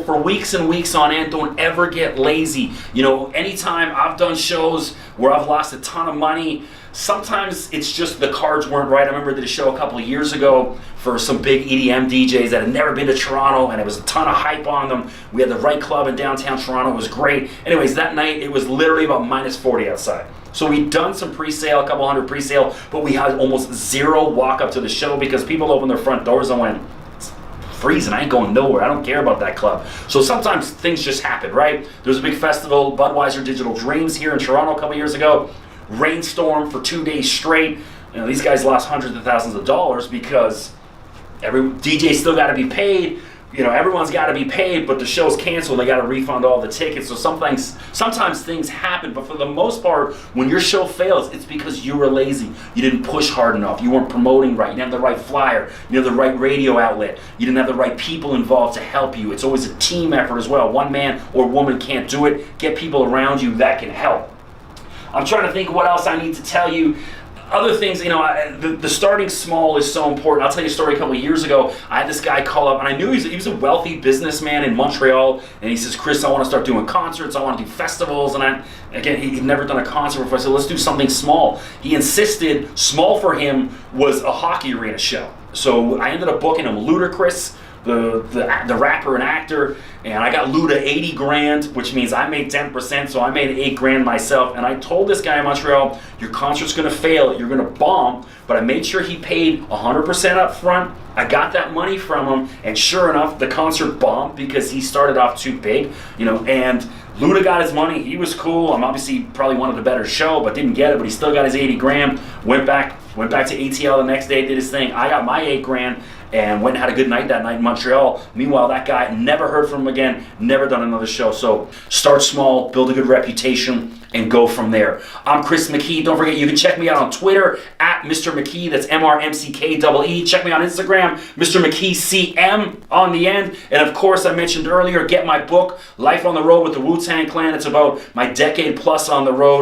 for weeks and weeks on end. Don't ever get lazy. You know, anytime I've done shows where I've lost a ton of money, sometimes it's just the cards weren't right. I remember I did a show a couple of years ago for some big EDM DJs that had never been to Toronto, and it was a ton of hype on them. We had the right club in downtown Toronto. It was great. Anyways, that night it was literally about minus 40 outside. So we'd done some pre-sale, a couple hundred pre-sale, but we had almost zero walk up to the show because people opened their front doors and went, "It's freezing, I ain't going nowhere, I don't care about that club." So sometimes things just happen, right? There was a big festival, Budweiser Digital Dreams, here in Toronto a couple years ago. Rainstorm for 2 days straight. You know, these guys lost hundreds of thousands of dollars because every DJ still got to be paid. You know, everyone's got to be paid, but the show's canceled. They got to refund all the tickets. So sometimes things happen, but for the most part, when your show fails, it's because you were lazy. You didn't push hard enough. You weren't promoting right. You didn't have the right flyer. You didn't have the right radio outlet. You didn't have the right people involved to help you. It's always a team effort as well. One man or woman can't do it. Get people around you that can help. I'm trying to think what else I need to tell you. Other things, you know, the starting small is so important. I'll tell you a story. A couple of years ago, I had this guy call up, and I knew he was a wealthy businessman in Montreal, and he says, "Chris, I want to start doing concerts. I want to do festivals." And again, he'd never done a concert before. I said, "Let's do something small." He insisted small for him was a hockey arena show. So I ended up booking him Ludacris, the rapper and actor, and I got Luda 80 grand, which means I made 10%, so I made 8 grand myself. And I told this guy in Montreal, "Your concert's gonna fail, you're gonna bomb," but I made sure he paid 100% up front. I got that money from him, and sure enough, the concert bombed because he started off too big, you know, and Luda got his money. He was cool. I'm obviously probably wanted a better show, but didn't get it, but he still got his 80 grand, went back to ATL the next day, did his thing. I got my 8 grand, and went and had a good night that night in Montreal. Meanwhile, that guy, never heard from him again, never done another show. So start small, build a good reputation, and go from there. I'm Chris McKee. Don't forget, you can check me out on Twitter at Mr. McKee. That's MrMCKEE. Check me on Instagram, Mr. McKee CM on the end. And of course, I mentioned earlier, get my book, Life on the Road with the Wu-Tang Clan. It's about my decade plus on the road.